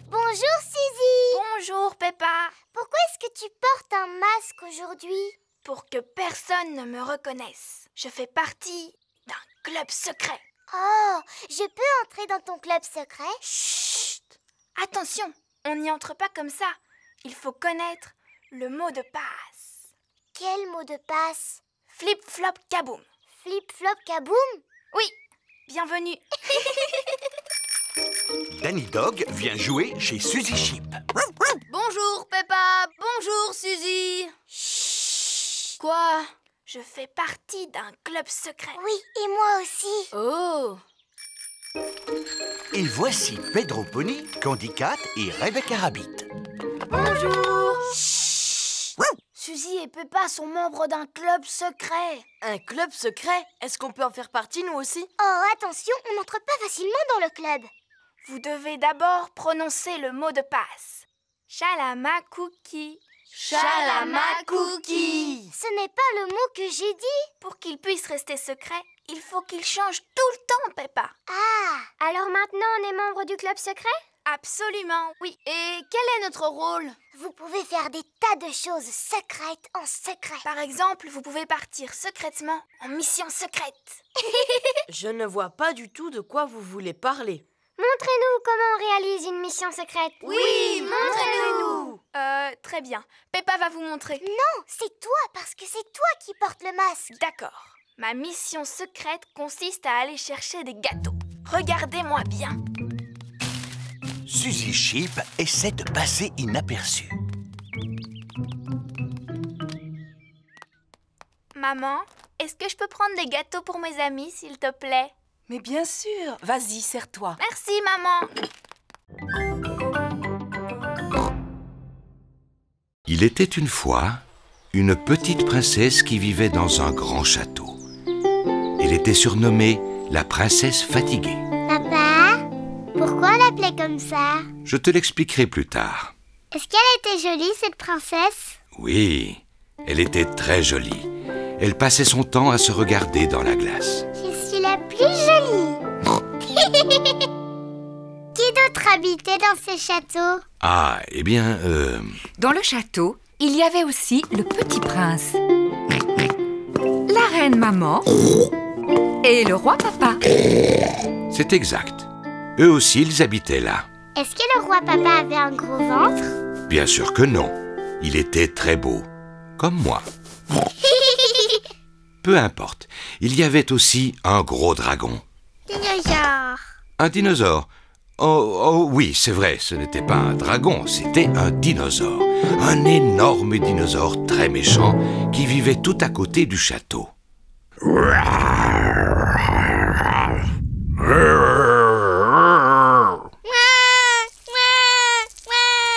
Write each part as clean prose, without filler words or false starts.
Bonjour Suzy. Bonjour Peppa. Pourquoi est-ce que tu portes un masque aujourd'hui? Pour que personne ne me reconnaisse. Je fais partie d'un club secret. Oh, je peux entrer dans ton club secret? Chut! Attention, on n'y entre pas comme ça. Il faut connaître le mot de passe. Quel mot de passe? Flip flop kaboom. Flip flop kaboom? Oui, bienvenue. Danny Dog vient jouer chez Suzy Chip. Bonjour Peppa, bonjour Suzy. Chut! Quoi? Je fais partie d'un club secret. Oui, et moi aussi. Oh. Et voici Pedro Pony, Candy Cat et Rebecca Rabbit. Bonjour. Suzy et Peppa sont membres d'un club secret. Un club secret? Est-ce qu'on peut en faire partie nous aussi? Oh, attention, on n'entre pas facilement dans le club. Vous devez d'abord prononcer le mot de passe. Shalama cookie. Shalama cookie. Ce n'est pas le mot que j'ai dit. Pour qu'il puisse rester secret, il faut qu'il change tout le temps, Peppa. Ah, alors maintenant on est membre du club secret? Absolument, oui. Et quel est notre rôle? Vous pouvez faire des tas de choses secrètes en secret. Par exemple, vous pouvez partir secrètement en mission secrète. Je ne vois pas du tout de quoi vous voulez parler. Montrez-nous comment on réalise une mission secrète. Oui, montrez-nous. Très bien. Peppa va vous montrer. Non, c'est toi, parce que c'est toi qui portes le masque. D'accord. Ma mission secrète consiste à aller chercher des gâteaux. Regardez-moi bien. Suzy Chip essaie de passer inaperçue. Maman, est-ce que je peux prendre des gâteaux pour mes amis, s'il te plaît? Mais bien sûr, vas-y, serre-toi. Merci, maman. Il était une fois une petite princesse qui vivait dans un grand château. Elle était surnommée la princesse fatiguée. Papa, pourquoi on l'appelait comme ça? Je te l'expliquerai plus tard. Est-ce qu'elle était jolie, cette princesse? Oui, elle était très jolie. Elle passait son temps à se regarder dans la glace. Je suis la plus jolie. Qui d'autre habitait dans ce château? Ah, eh bien, Dans le château, il y avait aussi le petit prince, la reine maman et le roi papa. c'est exact. Eux aussi, ils habitaient là. Est-ce que le roi papa avait un gros ventre? Bien sûr que non. Il était très beau, comme moi. Peu importe. Il y avait aussi un gros dragon. Dinosaure. Un dinosaure. Oh oui, c'est vrai, ce n'était pas un dragon, c'était un dinosaure. Un énorme dinosaure très méchant qui vivait tout à côté du château.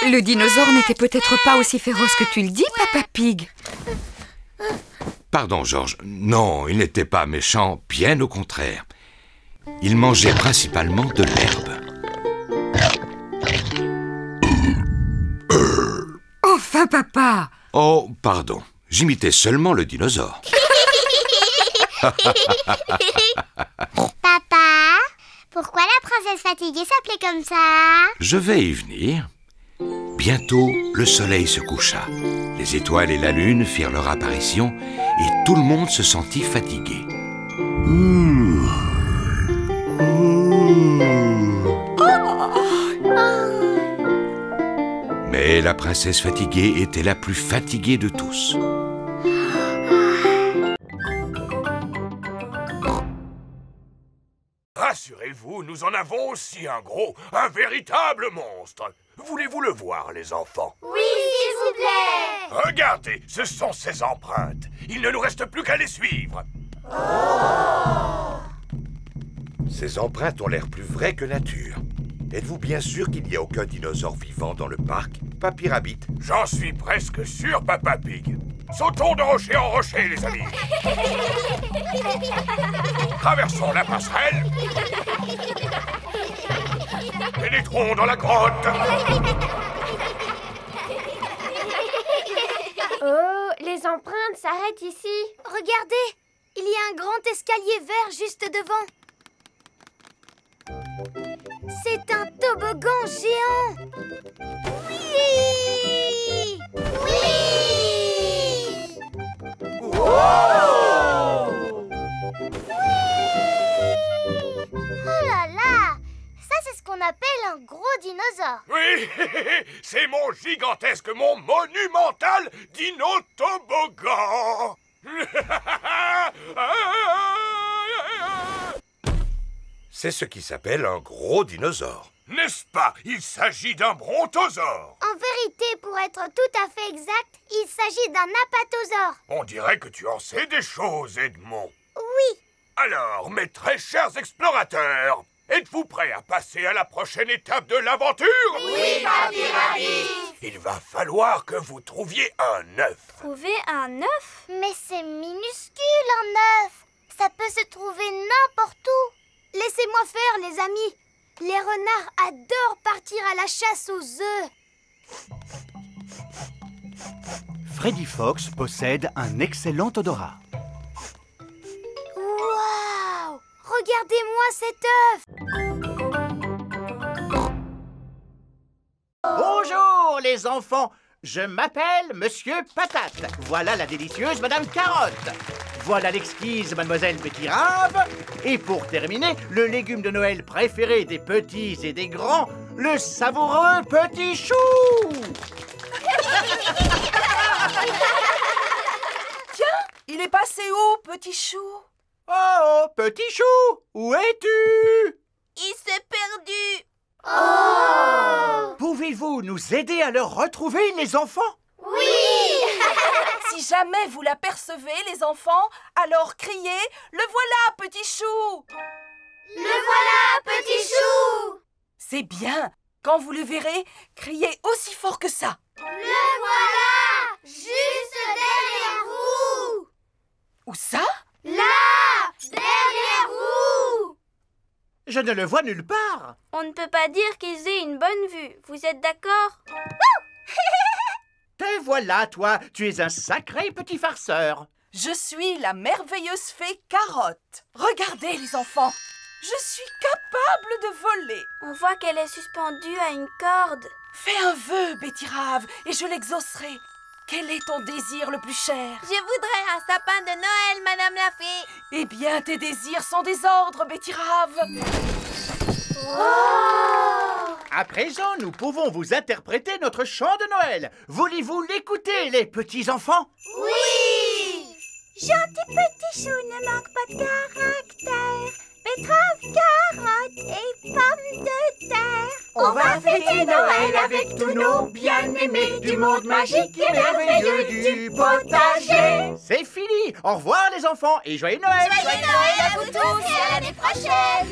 Le dinosaure n'était peut-être pas aussi féroce que tu le dis, Papa Pig. Pardon, Georges. Non, il n'était pas méchant, bien au contraire. Il mangeait principalement de l'herbe. Enfin, papa! Oh, pardon. J'imitais seulement le dinosaure. Papa, pourquoi la princesse fatiguée s'appelait comme ça? Je vais y venir. Bientôt, le soleil se coucha. Les étoiles et la lune firent leur apparition et tout le monde se sentit fatigué. Mais la princesse fatiguée était la plus fatiguée de tous. Rassurez-vous, nous en avons aussi un gros, un véritable monstre. Voulez-vous le voir, les enfants? Oui, s'il vous plaît. Regardez, ce sont ses empreintes. Il ne nous reste plus qu'à les suivre. Ces empreintes ont l'air plus vraies que nature. Êtes-vous bien sûr qu'il n'y a aucun dinosaure vivant dans le parc, Papy Rabbit? J'en suis presque sûr, Papa Pig. Sautons de rocher en rocher, les amis. Traversons la passerelle. Pénétrons dans la grotte. Oh, les empreintes s'arrêtent ici. Regardez, il y a un grand escalier vert juste devant. C'est un toboggan géant. Oui! Oui! Oh là là! Ça, c'est ce qu'on appelle un gros dinosaure. Oui, c'est mon gigantesque, mon monumental dino-toboggan. C'est ce qui s'appelle un gros dinosaure. N'est-ce pas? Il s'agit d'un brontosaure. En vérité, pour être tout à fait exact, il s'agit d'un apatosaure. On dirait que tu en sais des choses, Edmond. Oui. Alors, mes très chers explorateurs, êtes-vous prêts à passer à la prochaine étape de l'aventure? Oui, Papy Rabbit. Il va falloir que vous trouviez un œuf. Trouver un œuf? Mais c'est minuscule, un œuf. Ça peut se trouver n'importe où. Laissez-moi faire, les amis. Les renards adorent partir à la chasse aux œufs. Freddy Fox possède un excellent odorat. Waouh! Regardez-moi cet œuf. Bonjour les enfants, je m'appelle Monsieur Patate. Voilà la délicieuse Madame Carotte. Voilà l'exquise Mademoiselle Petit Rave. Et pour terminer, le légume de Noël préféré des petits et des grands, le savoureux Petit Chou. Tiens, il est passé où, Petit Chou? Oh, Petit Chou, où es-tu? Il s'est perdu. Oh! Pouvez-vous nous aider à le retrouver, les enfants? Oui! Si jamais vous l'apercevez, les enfants, alors criez « Le voilà, Petit Chou !» Le voilà, Petit Chou! C'est bien. Quand vous le verrez, criez aussi fort que ça. Le voilà! Juste derrière vous! Où ça? Là! Derrière vous! Je ne le vois nulle part. On ne peut pas dire qu'ils aient une bonne vue. Vous êtes d'accord? Te voilà, toi. Tu es un sacré petit farceur. Je suis la merveilleuse fée Carotte. Regardez, les enfants. Je suis capable de voler. On voit qu'elle est suspendue à une corde. Fais un vœu, Betty Rave, et je l'exaucerai. Quel est ton désir le plus cher? Je voudrais un sapin de Noël, Madame la fée. Eh bien, tes désirs sont des ordres, Betty Rave. À présent, nous pouvons vous interpréter notre chant de Noël. Voulez-vous l'écouter, les petits enfants? Oui! Gentil petit chou ne manque pas de caractère. Betterave, carotte et pommes de terre. On va fêter Noël avec tous nos bien-aimés du monde magique et merveilleux du potager. C'est fini. Au revoir, les enfants, et joyeux Noël. Joyeux Noël à vous tous et à l'année prochaine!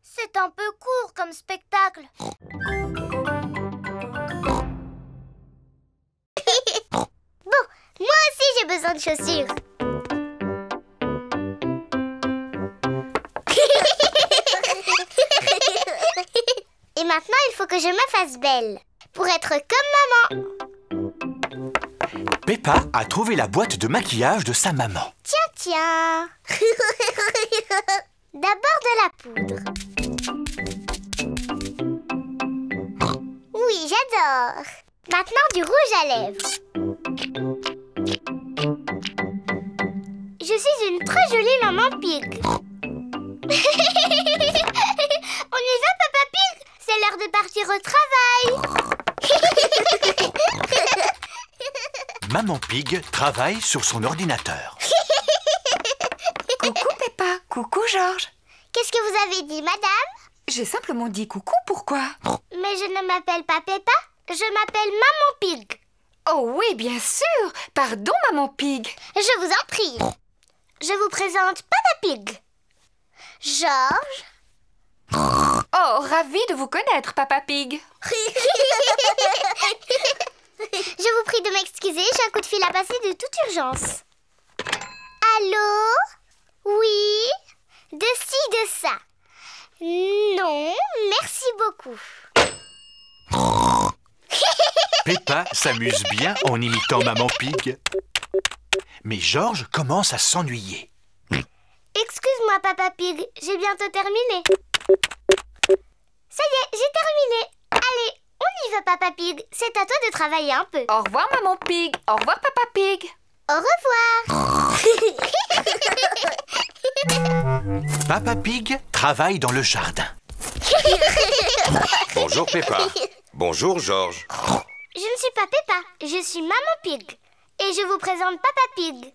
C'est un peu court comme spectacle. Bon, moi aussi j'ai besoin de chaussures. Et maintenant, il faut que je me fasse belle pour être comme maman. Peppa a trouvé la boîte de maquillage de sa maman. Tiens. D'abord de la poudre. Oui, j'adore. Maintenant, du rouge à lèvres. Je suis une très jolie maman Pig. On y va, Papa Pig? C'est l'heure de partir au travail. Maman Pig travaille sur son ordinateur. Coucou Peppa, coucou Georges. Qu'est-ce que vous avez dit, madame? J'ai simplement dit coucou, pourquoi? Mais je ne m'appelle pas Peppa, je m'appelle Maman Pig. Oh oui, bien sûr. Pardon, Maman Pig. Je vous en prie. Je vous présente Papa Pig. Georges. Oh, ravi de vous connaître, Papa Pig. Je vous prie de m'excuser, j'ai un coup de fil à passer de toute urgence. Allô? Oui? De ci, de ça. Non, merci beaucoup. Peppa s'amuse bien en imitant Maman Pig. Mais Georges commence à s'ennuyer. Excusez-moi, Excuse-moi, Papa Pig, j'ai bientôt terminé. Ça y est, j'ai terminé. Allez, on y va, Papa Pig. C'est à toi de travailler un peu. Au revoir, Maman Pig. Au revoir, Papa Pig. Au revoir. Papa Pig travaille dans le jardin. Bonjour Peppa. Bonjour Georges. Je ne suis pas Peppa, je suis Maman Pig. Et je vous présente Papa Pig.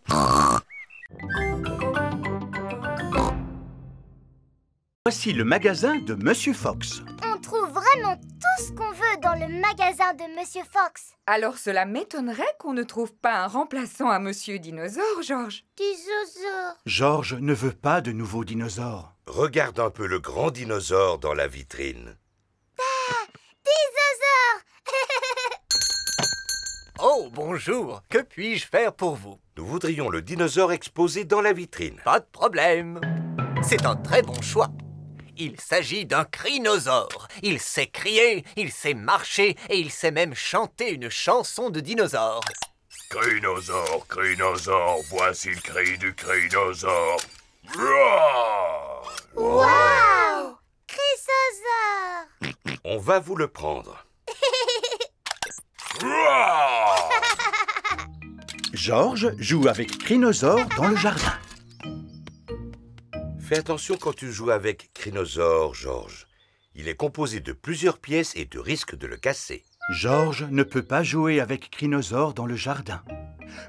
Voici le magasin de Monsieur Fox. On trouve vraiment tout ce qu'on veut dans le magasin de Monsieur Fox. Alors cela m'étonnerait qu'on ne trouve pas un remplaçant à Monsieur Dinosaure, Georges. Dinosaure. Georges ne veut pas de nouveaux dinosaures. Regarde un peu le grand dinosaure dans la vitrine. Dinosaure. Oh, bonjour. Que puis-je faire pour vous? Nous voudrions le dinosaure exposé dans la vitrine. Pas de problème. C'est un très bon choix. Il s'agit d'un crinosaure. Il sait crier, il sait marcher et il sait même chanter une chanson de dinosaure. Crinosaure, crinosaure, voici le cri du crinosaure. Roar! Wow! Crinosaure. On va vous le prendre. Roar! Georges joue avec Crinosaure dans le jardin. Fais attention quand tu joues avec Crinosaure, Georges. Il est composé de plusieurs pièces et tu risques de le casser. Georges ne peut pas jouer avec Crinosaure dans le jardin.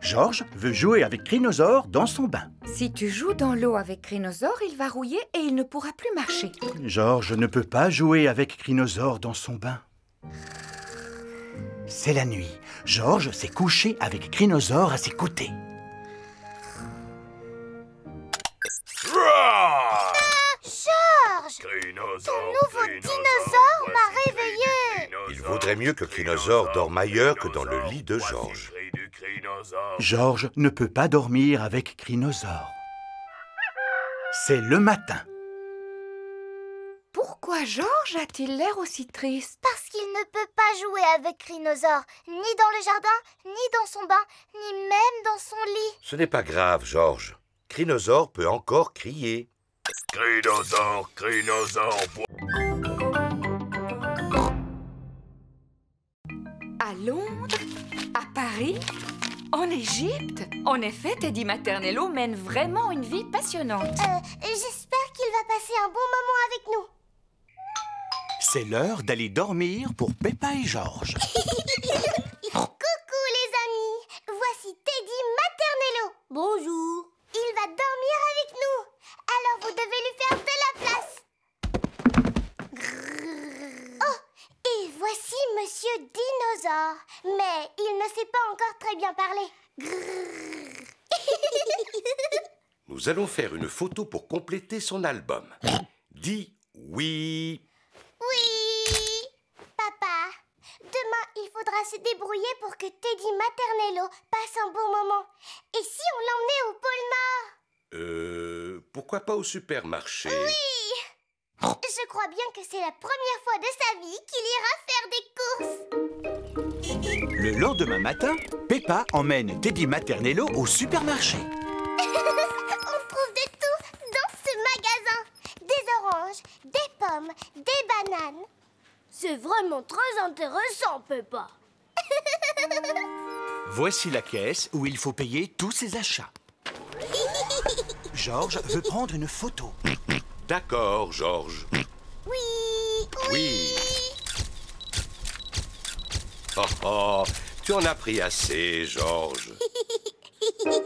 Georges veut jouer avec Crinosaure dans son bain. Si tu joues dans l'eau avec Crinosaure, il va rouiller et il ne pourra plus marcher. Georges ne peut pas jouer avec Crinosaure dans son bain. C'est la nuit. Georges s'est couché avec Crinosaure à ses côtés. Roar! Georges, Crinosaure, ton nouveau dinosaure m'a réveillé. Il vaudrait mieux que Crinosaure dorme ailleurs que dans le lit de Georges. Georges ne peut pas dormir avec Crinosaure. C'est le matin. Pourquoi Georges a-t-il l'air aussi triste? Parce qu'il ne peut pas jouer avec Crinosaure, ni dans le jardin, ni dans son bain, ni même dans son lit. Ce n'est pas grave, Georges. Crinosaure peut encore crier. Crinosaure, crinosaure, À Londres? À Paris? En Égypte? En effet, Teddy Maternello mène vraiment une vie passionnante. J'espère qu'il va passer un bon moment avec nous. C'est l'heure d'aller dormir pour Peppa et Georges. Coucou les amis, voici Teddy Maternello. Bonjour. Il va dormir avec nous. Alors vous devez lui faire de la place. Oh, et voici Monsieur Dinosaure. Mais il ne sait pas encore très bien parler. Nous allons faire une photo pour compléter son album. Dis oui. Oui. Papa, demain il faudra se débrouiller pour que Teddy Maternello passe un bon moment. Et si on l'emmenait au pôle Nord? Pourquoi pas au supermarché? Oui. Je crois bien que c'est la première fois de sa vie qu'il ira faire des courses. Le lendemain matin, Peppa emmène Teddy Maternello au supermarché. On trouve de tout dans ce magasin. Des oranges, des pommes, des bananes. C'est vraiment très intéressant, Peppa. Voici la caisse où il faut payer tous ses achats. Georges veut prendre une photo. D'accord, Georges. Oui. Oui. Oh, oh, tu en as pris assez, Georges. Où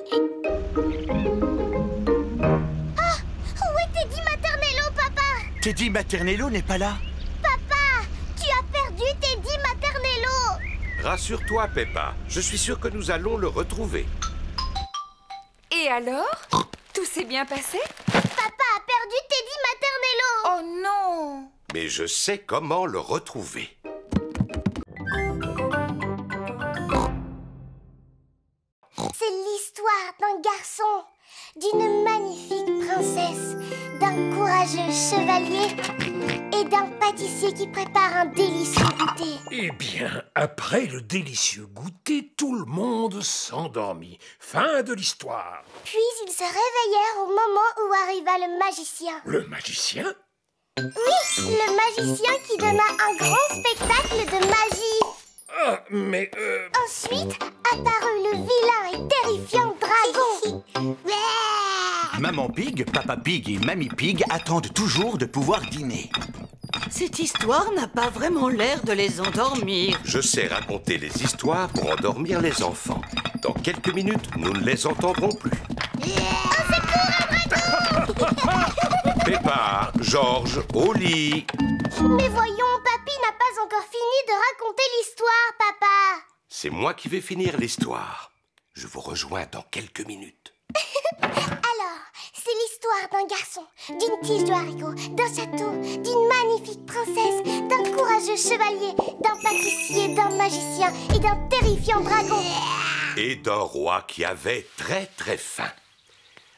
est Teddy Maternello, papa? Teddy Maternello n'est pas là. Papa, tu as perdu Teddy Maternello. Rassure-toi, Peppa. Je suis sûr que nous allons le retrouver. Et alors? Tout s'est bien passé? Papa a perdu Teddy Maternello. Oh non! Mais je sais comment le retrouver. C'est l'histoire d'un garçon, d'une magnifique princesse, d'un courageux chevalier et d'un pâtissier qui prépare un délicieux goûter. Eh bien, après le délicieux goûter, tout le monde s'endormit. Fin de l'histoire. Puis ils se réveillèrent au moment où arriva le magicien. Le magicien? Oui, le magicien qui donna un grand spectacle de magie. Ah, mais Ensuite apparut le vilain et terrifiant dragon. Maman Pig, Papa Pig et Mamie Pig attendent toujours de pouvoir dîner. Cette histoire n'a pas vraiment l'air de les endormir. Je sais raconter les histoires pour endormir les enfants. Dans quelques minutes, nous ne les entendrons plus. Peppa, Georges, au lit. Mais voyons, Papy n'a pas encore fini de raconter l'histoire, papa. C'est moi qui vais finir l'histoire. Je vous rejoins dans quelques minutes. Alors, c'est l'histoire d'un garçon, d'une tige de haricot, d'un château, d'une magnifique princesse, d'un courageux chevalier, d'un pâtissier, d'un magicien et d'un terrifiant dragon. Et d'un roi qui avait très très faim.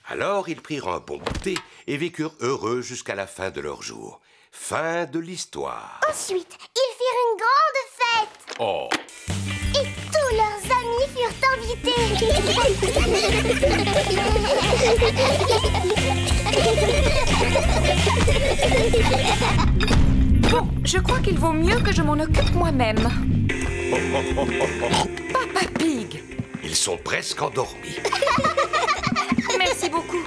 Alors ils prirent un bon goûter et vécurent heureux jusqu'à la fin de leur jour. Fin de l'histoire. Ensuite, ils firent une grande fête. Oh! Et tous leurs amis furent invités. Bon, je crois qu'il vaut mieux que je m'en occupe moi-même. Papa Pig! Ils sont presque endormis. Merci beaucoup.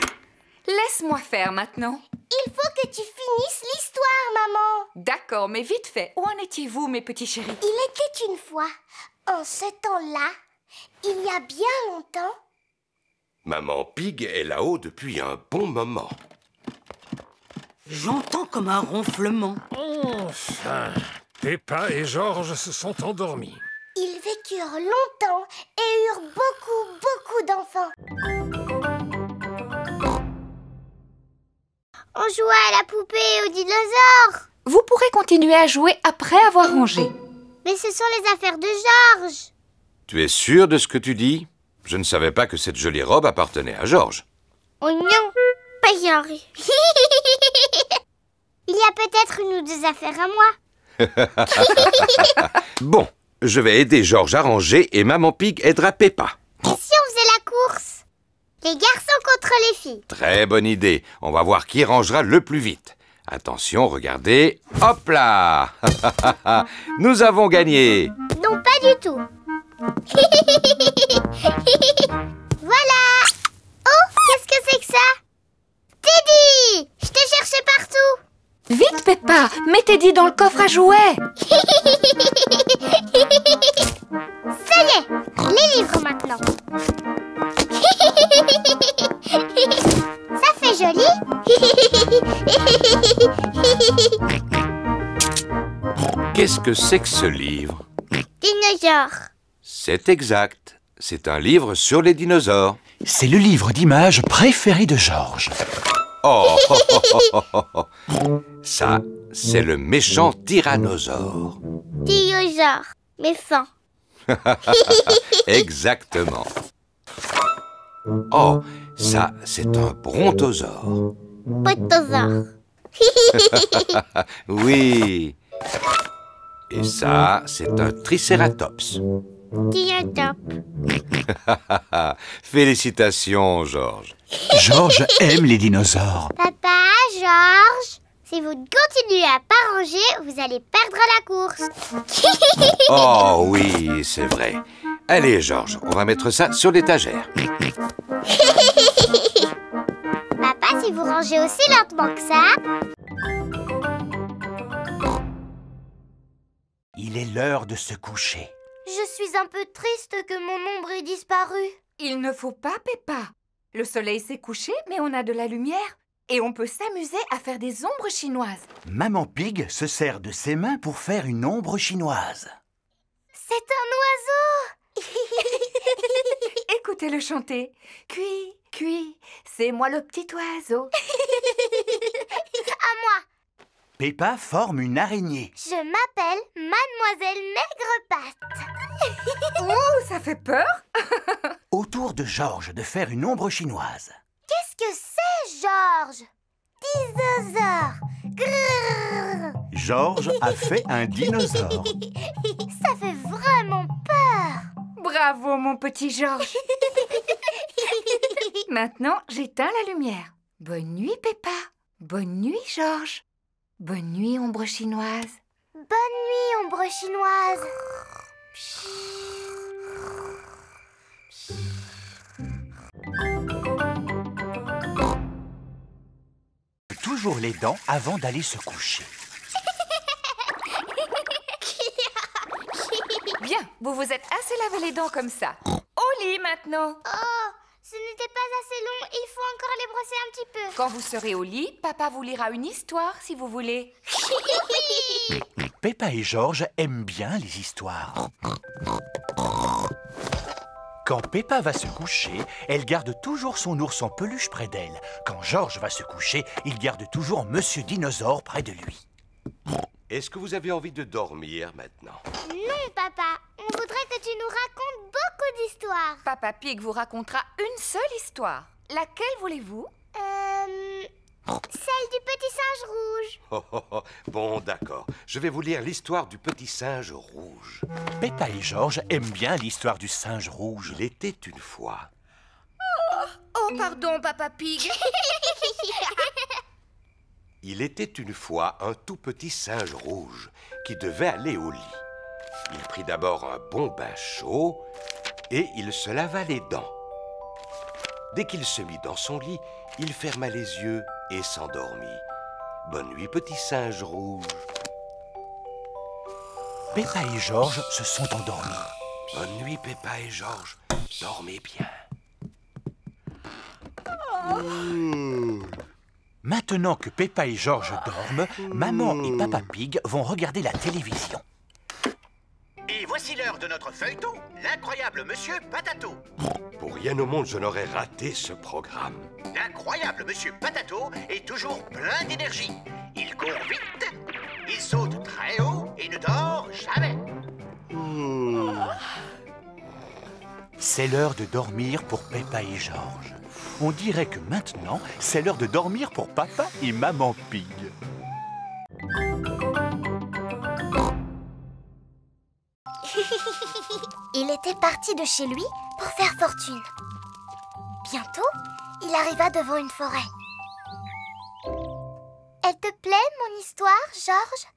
Laisse-moi faire maintenant. Il faut que tu finisses l'histoire, maman. D'accord, mais vite fait. Où en étiez-vous, mes petits chéris? Il était une fois, en ce temps-là, il y a bien longtemps. Maman Pig est là-haut depuis un bon moment. J'entends comme un ronflement. enfin, Peppa et Georges se sont endormis. Ils vécurent longtemps et eurent beaucoup d'enfants. On jouait à la poupée et aux dinosaures. Vous pourrez continuer à jouer après avoir rangé. Mais ce sont les affaires de Georges. Tu es sûr de ce que tu dis? Je ne savais pas que cette jolie robe appartenait à Georges. Oh non, pas Georges. Il y a peut-être une ou deux affaires à moi. Bon, je vais aider Georges à ranger et Maman Pig aidera Peppa. Et si on faisait la course? Les garçons contre les filles. Très bonne idée. On va voir qui rangera le plus vite. Attention, regardez. Hop là! Nous avons gagné. Non, pas du tout. Voilà. Oh, qu'est-ce que c'est que ça? Teddy! Je te cherchais partout. Vite, Peppa! Mets Teddy dans le coffre à jouets. Ça y est, les livres maintenant. Ça fait joli. Qu'est-ce que c'est que ce livre? Dinosaure. C'est exact. C'est un livre sur les dinosaures. C'est le livre d'images préféré de Georges. Oh, ça, c'est le méchant tyrannosaure. Dinosaure, méchant. Exactement. Oh, ça, c'est un brontosaure. Potosaure. Oui. Et ça, c'est un tricératops. Triceratops. Félicitations, Georges. Georges aime les dinosaures. Papa, Georges, si vous ne continuez à pas ranger, vous allez perdre la course. Oh oui, c'est vrai. Allez, Georges, on va mettre ça sur l'étagère. Papa, si vous rangez aussi lentement que ça... Il est l'heure de se coucher. Je suis un peu triste que mon ombre ait disparu. Il ne faut pas, Peppa. Le soleil s'est couché, mais on a de la lumière. Et on peut s'amuser à faire des ombres chinoises. Maman Pig se sert de ses mains pour faire une ombre chinoise. C'est un oiseau. Écoutez-le chanter. Cui, cui, c'est moi le petit oiseau. À moi. Peppa forme une araignée. Je m'appelle Mademoiselle Maigrepatte. Oh, ça fait peur. Autour de Georges de faire une ombre chinoise. Qu'est-ce que c'est, Georges? Dinosaure. Grrr. Georges a fait un dinosaure. Ça fait vraiment peur. Bravo, mon petit Georges. Maintenant, j'éteins la lumière. Bonne nuit, Peppa. Bonne nuit, Georges. Bonne nuit, ombre chinoise. Bonne nuit, ombre chinoise. Toujours les dents avant d'aller se coucher. Bien, vous vous êtes assez lavé les dents comme ça. Au lit maintenant. Oh, ce n'était pas assez long. Il faut encore les brosser un petit peu. Quand vous serez au lit, papa vous lira une histoire si vous voulez. Peppa et Georges aiment bien les histoires. Quand Peppa va se coucher, elle garde toujours son ours en peluche près d'elle. Quand Georges va se coucher, il garde toujours Monsieur Dinosaure près de lui. Est-ce que vous avez envie de dormir maintenant? Non, papa. On voudrait que tu nous racontes beaucoup d'histoires. Papa Pig vous racontera une seule histoire. Laquelle voulez-vous? Celle du petit singe rouge. Oh, oh, oh. Bon, d'accord. Je vais vous lire l'histoire du petit singe rouge. Peppa et Georges aiment bien l'histoire du singe rouge. Il était une fois. Oh, pardon, Papa Pig. Il était une fois un tout petit singe rouge qui devait aller au lit. Il prit d'abord un bon bain chaud et il se lava les dents. Dès qu'il se mit dans son lit, il ferma les yeux et s'endormit. Bonne nuit, petit singe rouge. Peppa et Georges se sont endormis. Bonne nuit, Peppa et Georges. Dormez bien. Maintenant que Peppa et Georges dorment, Maman et Papa Pig vont regarder la télévision. Et voici l'heure de notre feuilleton, l'incroyable Monsieur Patato. Pour rien au monde, je n'aurais raté ce programme. L'incroyable Monsieur Patato est toujours plein d'énergie. Il court vite, il saute très haut et ne dort jamais. C'est l'heure de dormir pour Peppa et Georges. On dirait que maintenant, c'est l'heure de dormir pour Papa et Maman Pig. Il était parti de chez lui pour faire fortune. Bientôt, il arriva devant une forêt. Elle te plaît, mon histoire, Georges?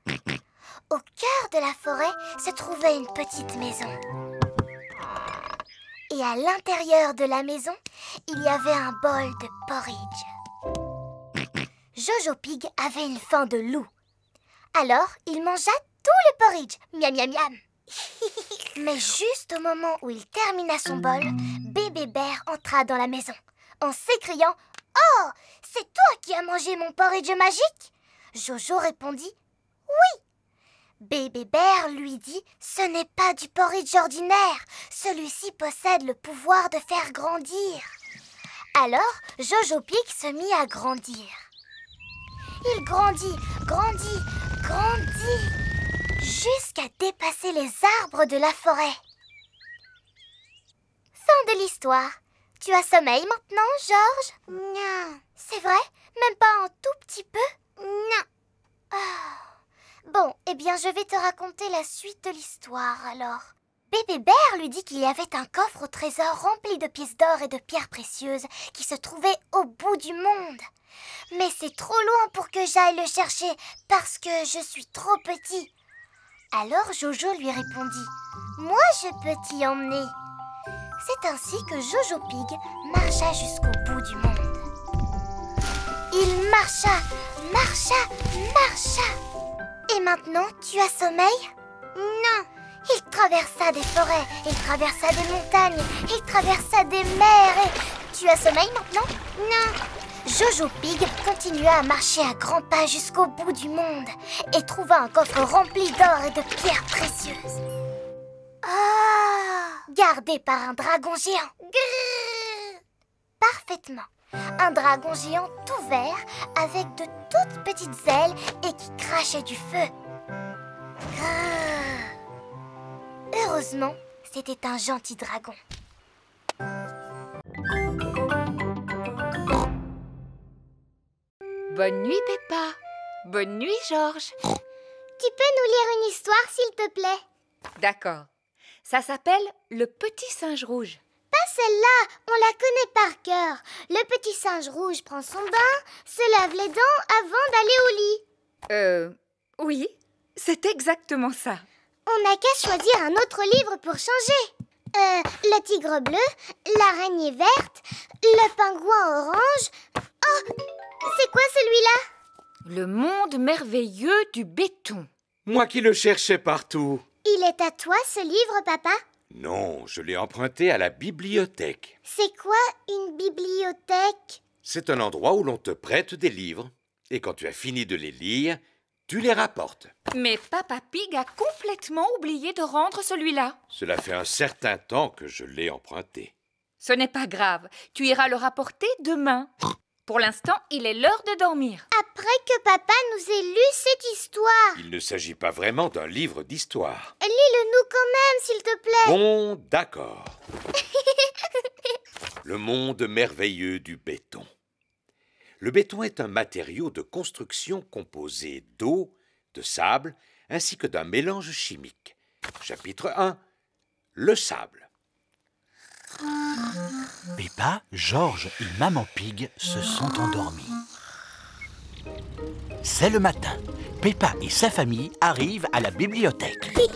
Au cœur de la forêt se trouvait une petite maison. Et à l'intérieur de la maison, il y avait un bol de porridge. Jojo Pig avait une faim de loup. Alors, il mangea tout le porridge. Miam, miam, miam. Mais juste au moment où il termina son bol, Bébé Bear entra dans la maison en s'écriant « Oh, c'est toi qui as mangé mon porridge magique ?» Jojo répondit « Oui !» Bébé Bear lui dit « Ce n'est pas du porridge ordinaire, celui-ci possède le pouvoir de faire grandir. » Alors, Jojo Pig se mit à grandir. Il grandit, grandit, grandit, jusqu'à dépasser les arbres de la forêt. Fin de l'histoire. Tu as sommeil maintenant, Georges? Non. C'est vrai? Même pas un tout petit peu? Non. Oh. Bon, eh bien, je vais te raconter la suite de l'histoire, alors. Bébé Bear lui dit qu'il y avait un coffre au trésor rempli de pièces d'or et de pierres précieuses qui se trouvait au bout du monde. Mais c'est trop loin pour que j'aille le chercher parce que je suis trop petit. Alors Jojo lui répondit « Moi, je peux t'y emmener. » C'est ainsi que Jojo Pig marcha jusqu'au bout du monde. Il marcha, marcha, marcha. Et maintenant, tu as sommeil? Non. Il traversa des forêts, il traversa des montagnes, il traversa des mers et... Tu as sommeil maintenant? Non. Jojo Pig continua à marcher à grands pas jusqu'au bout du monde et trouva un coffre rempli d'or et de pierres précieuses. Ah! Gardé par un dragon géant. Grrr! Parfaitement. Un dragon géant tout vert avec de toutes petites ailes et qui crachait du feu. Grrr! Heureusement, c'était un gentil dragon. Bonne nuit, Peppa. Bonne nuit, Georges. tu peux nous lire une histoire, s'il te plaît? D'accord. Ça s'appelle Le Petit Singe Rouge. Pas celle-là, on la connaît par cœur. Le petit singe rouge prend son bain, se lave les dents avant d'aller au lit. Oui, c'est exactement ça. On n'a qu'à choisir un autre livre pour changer. Le tigre bleu, l'araignée verte, le pingouin orange. Oh, c'est quoi celui-là? Le monde merveilleux du béton. Moi qui le cherchais partout. Il est à toi ce livre, papa? Non, je l'ai emprunté à la bibliothèque. C'est quoi une bibliothèque? C'est un endroit où l'on te prête des livres. Et quand tu as fini de les lire, tu les rapportes. Mais Papa Pig a complètement oublié de rendre celui-là. Cela fait un certain temps que je l'ai emprunté. Ce n'est pas grave, tu iras le rapporter demain. Pour l'instant, il est l'heure de dormir. Après que papa nous ait lu cette histoire. Il ne s'agit pas vraiment d'un livre d'histoire. Lis-le-nous quand même, s'il te plaît. Bon, d'accord. Le monde merveilleux du béton. Le béton est un matériau de construction composé d'eau, de sable, ainsi que d'un mélange chimique. Chapitre 1. Le sable. Peppa, George et Maman Pig se sont endormis. C'est le matin. Peppa et sa famille arrivent à la bibliothèque. Waouh!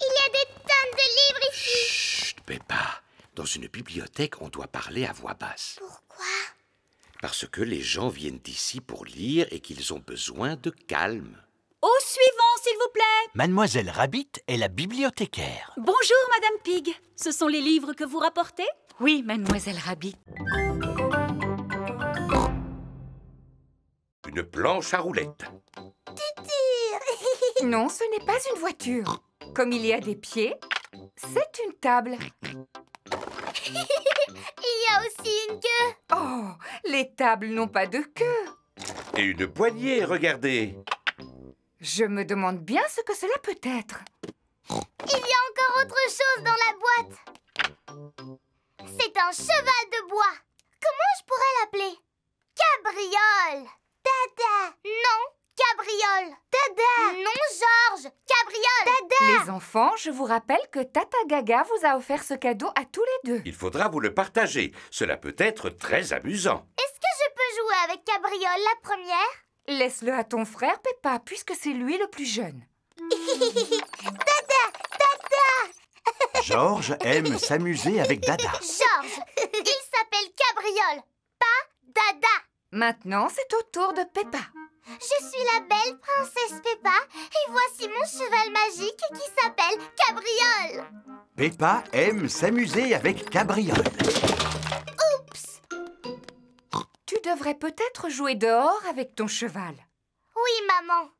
Il y a des tonnes de livres ici. Chut, Peppa. Dans une bibliothèque, on doit parler à voix basse. Pourquoi? Parce que les gens viennent d'ici pour lire et qu'ils ont besoin de calme. Au suivant, s'il vous plaît. Mademoiselle Rabbit est la bibliothécaire. Bonjour, Madame Pig. Ce sont les livres que vous rapportez? Oui, Mademoiselle Rabbit. Une planche à roulettes. Non, ce n'est pas une voiture. Comme il y a des pieds, c'est une table. Il y a aussi une queue. Oh, les tables n'ont pas de queue. Et une poignée, regardez. Je me demande bien ce que cela peut être. Il y a encore autre chose dans la boîte. C'est un cheval de bois. Comment je pourrais l'appeler? Cabriole. Dada. Non, cabriole. Dada. Non, Georges. Cabriole. Dada. Les enfants, je vous rappelle que Tata Gaga vous a offert ce cadeau à tous les deux. Il faudra vous le partager. Cela peut être très amusant. Est-ce que je peux jouer avec Cabriole la première? Laisse-le à ton frère, Peppa, puisque c'est lui le plus jeune. Dada. Dada. George aime s'amuser avec Dada. Georges, il s'appelle Cabriole, pas Dada. Maintenant, c'est au tour de Peppa. Je suis la belle princesse Peppa et voici mon cheval magique qui s'appelle Cabriole. Peppa aime s'amuser avec Cabriole. Oups! Tu devrais peut-être jouer dehors avec ton cheval. Oui, maman.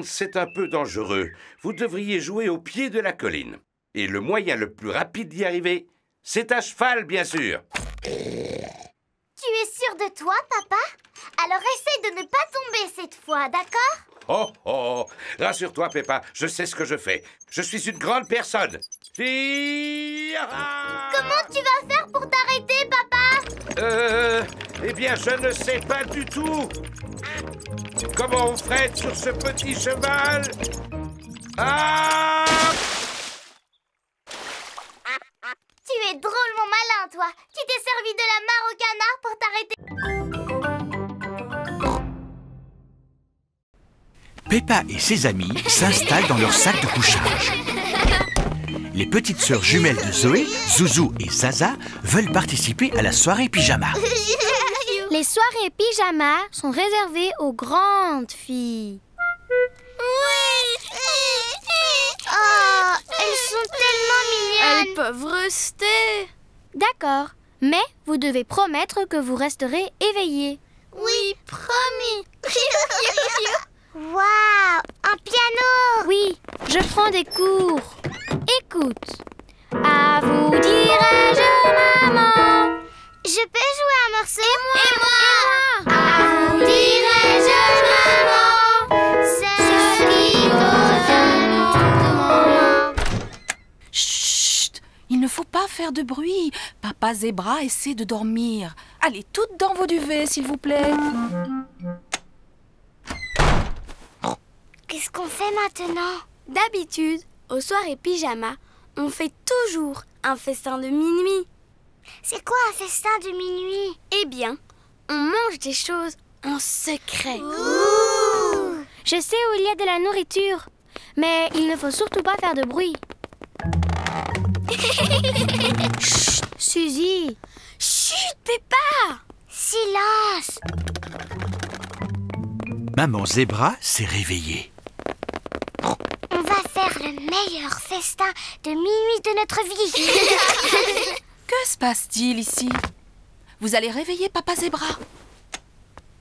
C'est un peu dangereux. Vous devriez jouer au pied de la colline. Et le moyen le plus rapide d'y arriver, c'est à cheval, bien sûr. Tu es sûr de toi, papa? Alors essaie de ne pas tomber cette fois, d'accord? Oh, oh, rassure-toi, Peppa, je sais ce que je fais. Je suis une grande personne. Comment tu vas faire pour t'arrêter, papa? Eh bien, je ne sais pas du tout. Comment on freine sur ce petit cheval? Ah! Tu es drôlement malin, toi. Tu t'es servi de la mare au canard pour t'arrêter. Peppa et ses amis s'installent dans leur sac de couchage. Les petites sœurs jumelles de Zoé, Zouzou et Zaza, veulent participer à la soirée pyjama. Les soirées pyjama sont réservées aux grandes filles. Oh, elles sont tellement mignonnes. Elles peuvent rester. D'accord, mais vous devez promettre que vous resterez éveillés. Oui, promis. Waouh, un piano. Oui, je prends des cours. Écoute. À vous dirai-je, maman. Je peux jouer un morceau? Et moi. À vous dirai-je, maman, ce qui vaut un moment. Chut! Il ne faut pas faire de bruit. Papa Zébra essaie de dormir. Allez, toutes dans vos duvets, s'il vous plaît. Qu'est-ce qu'on fait maintenant? D'habitude, aux soirées pyjama, on fait toujours un festin de minuit. C'est quoi un festin de minuit? Eh bien, on mange des choses en secret. Ouh! Je sais où il y a de la nourriture, mais il ne faut surtout pas faire de bruit. Chut, Suzy! Chut, Peppa! Silence! Maman Zébra s'est réveillée. On va faire le meilleur festin de minuit de notre vie. Que se passe-t-il ici? Vous allez réveiller Papa Zébra.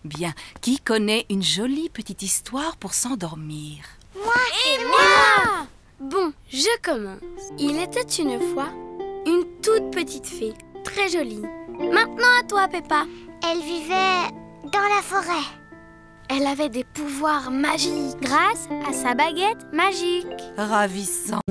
Bien, qui connaît une jolie petite histoire pour s'endormir? Moi et moi! Bon, je commence. Il était une fois une toute petite fée, très jolie. Maintenant à toi, Peppa. Elle vivait dans la forêt. Elle avait des pouvoirs magiques grâce à sa baguette magique. Ravissant.